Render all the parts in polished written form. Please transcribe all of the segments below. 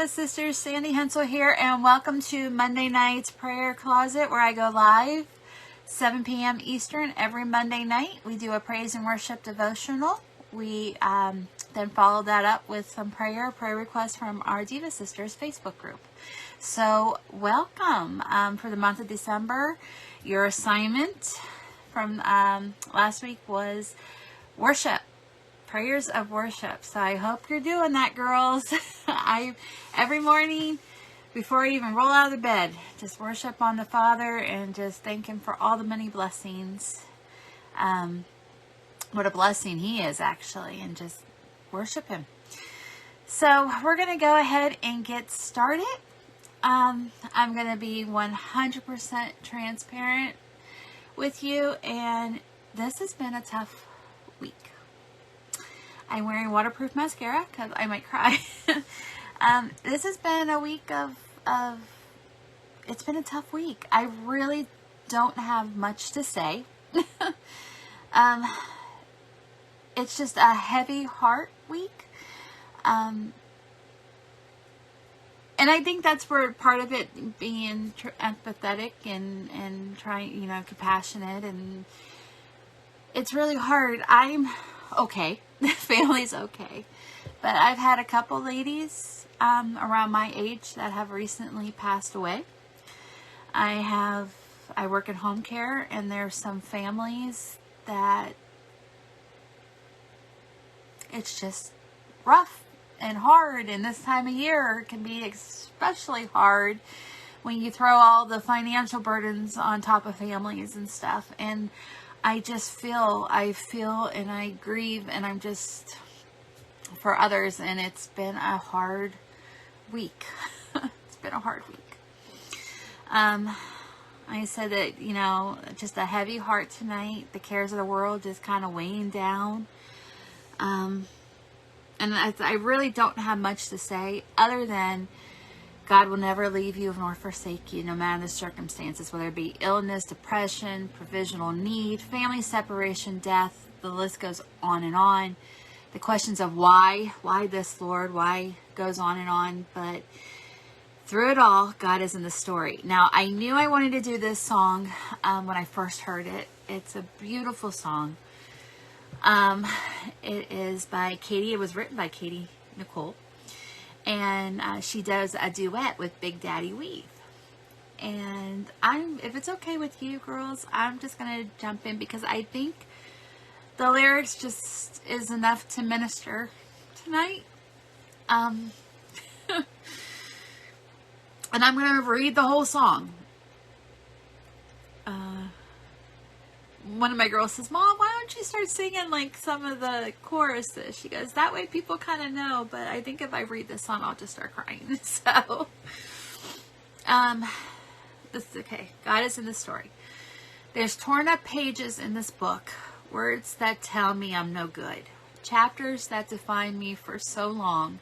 Diva Sister, Sandy Hensel here, and welcome to Monday Night's Prayer Closet, where I go live 7 p.m. Eastern every Monday night. We do a praise and worship devotional. We then follow that up with some prayer requests from our Diva Sisters Facebook group. So welcome for the month of December. Your assignment from last week was worship. Prayers of worship. So I hope you're doing that, girls. Every morning before I even roll out of the bed, just worship on the Father and just thank Him for all the many blessings. What a blessing He is, actually, and just worship Him. So we're going to go ahead and get started. I'm going to be 100% transparent with you, and this has been a tough week. I'm wearing waterproof mascara because I might cry. This has been a week it's been a tough week. I really don't have much to say. It's just a heavy heart week. And I think that's where part of it being empathetic and trying, compassionate, and it's really hard. I'm okay. The family's okay. But I've had a couple ladies around my age that have recently passed away. I work in home care, and there's some families that it's just rough and hard, and this time of year can be especially hard when you throw all the financial burdens on top of families and stuff. And I feel and I grieve, and I'm just for others, and it's been a hard week. It's been a hard week. I said that, just a heavy heart tonight, the cares of the world just kind of weighing down. And I really don't have much to say other than God will never leave you nor forsake you, no matter the circumstances, whether it be illness, depression, provisional need, family separation, death. The list goes on and on. The questions of why this, Lord, why goes on and on. But through it all, God is in the story. Now, I knew I wanted to do this song when I first heard it. It's a beautiful song. It is by Katie. It was written by Katie Nicole. And she does a duet with Big Daddy Weave. And if it's okay with you girls, I'm just going to jump in because I think the lyrics just is enough to minister tonight. And I'm going to read the whole song. One of my girls says, Mom, why don't you start singing like some of the choruses? She goes, that way people kind of know, but I think if I read this song, I'll just start crying. So, this is okay. God is in the story. There's torn up pages in this book, words that tell me I'm no good, chapters that define me for so long,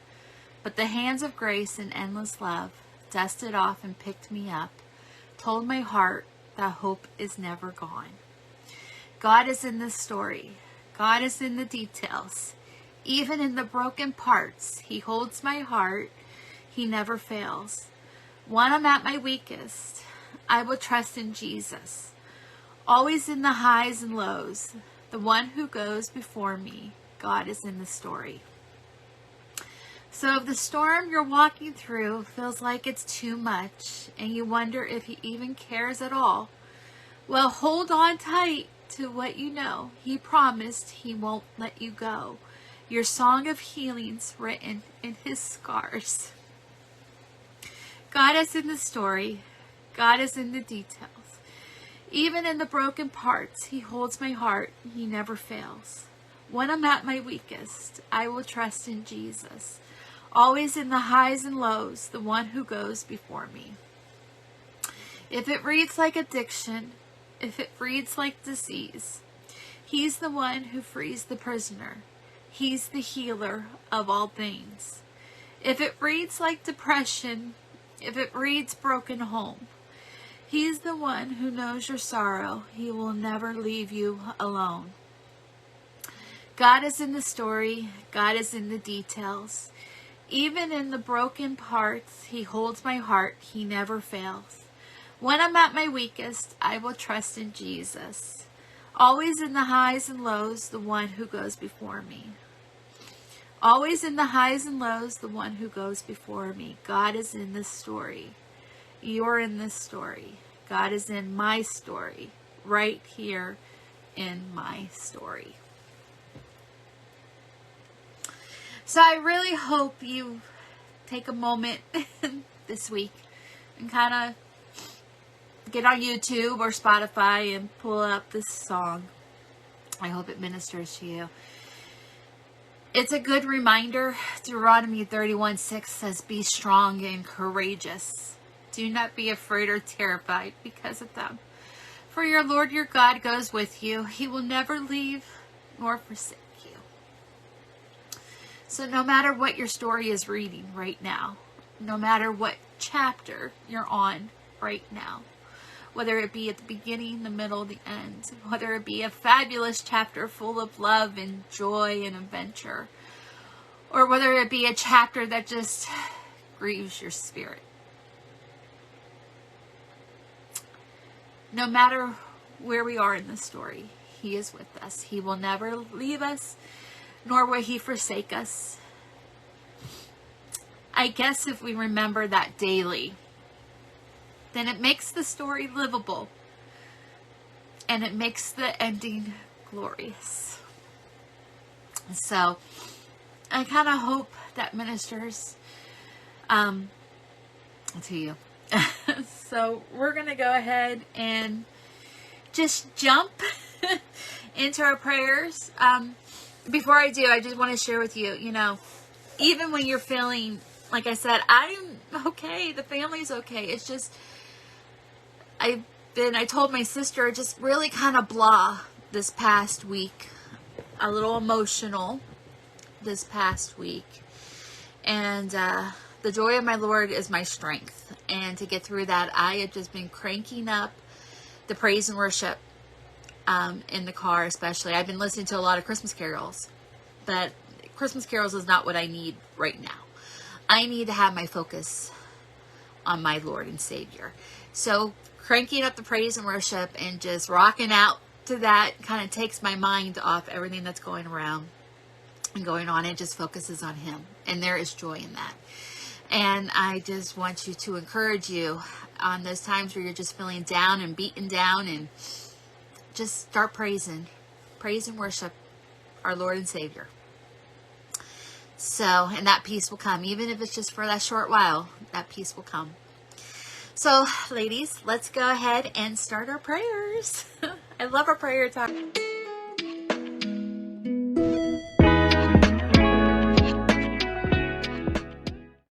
but the hands of grace and endless love dusted off and picked me up, told my heart that hope is never gone. God is in this story. God is in the details. Even in the broken parts, He holds my heart. He never fails. When I'm at my weakest, I will trust in Jesus. Always in the highs and lows, the one who goes before me, God is in the story. So if the storm you're walking through feels like it's too much, and you wonder if He even cares at all, well, hold on tight to what you know. He promised He won't let you go. Your song of healing's written in His scars. God is in the story. God is in the details. Even in the broken parts, He holds my heart. He never fails. When I'm at my weakest, I will trust in Jesus. Always in the highs and lows, the one who goes before me. If it reads like addiction, if it reads like disease, He's the one who frees the prisoner. He's the healer of all things. If it reads like depression, if it reads broken home, He's the one who knows your sorrow. He will never leave you alone. God is in the story. God is in the details. Even in the broken parts, he holds my heart. He never fails. When I'm at my weakest, I will trust in Jesus. Always in the highs and lows, the one who goes before me. Always in the highs and lows, the one who goes before me. God is in this story. You're in this story. God is in my story. Right here in my story. So I really hope you take a moment this week and kind of get on YouTube or Spotify and pull up this song. I hope it ministers to you. It's a good reminder. Deuteronomy 31:6 says, "Be strong and courageous. Do not be afraid or terrified because of them. For your Lord your God goes with you. He will never leave nor forsake you." So no matter what your story is reading right now, no matter what chapter you're on right now, whether it be at the beginning, the middle, the end, whether it be a fabulous chapter full of love and joy and adventure, or whether it be a chapter that just grieves your spirit. No matter where we are in the story, he is with us. He will never leave us, nor will he forsake us. I guess if we remember that daily, then it makes the story livable, and it makes the ending glorious. So I kind of hope that ministers to you. So we're going to go ahead and just jump into our prayers. Before I do, I just want to share with you, even when you're feeling, like I said, I'm okay. The family's okay. It's just, I told my sister, just really kind of blah this past week. A little emotional this past week. And the joy of my Lord is my strength. And to get through that, I have just been cranking up the praise and worship in the car especially. I've been listening to a lot of Christmas carols. But Christmas carols is not what I need right now. I need to have my focus on my Lord and Savior. So cranking up the praise and worship and just rocking out to that kind of takes my mind off everything that's going around and going on. It just focuses on him. And there is joy in that. And I just want you to encourage you on those times where you're just feeling down and beaten down, and just start praising. Praise and worship our Lord and Savior. So, and that peace will come. Even if it's just for that short while, that peace will come. So, ladies, let's go ahead and start our prayers. I love our prayer time.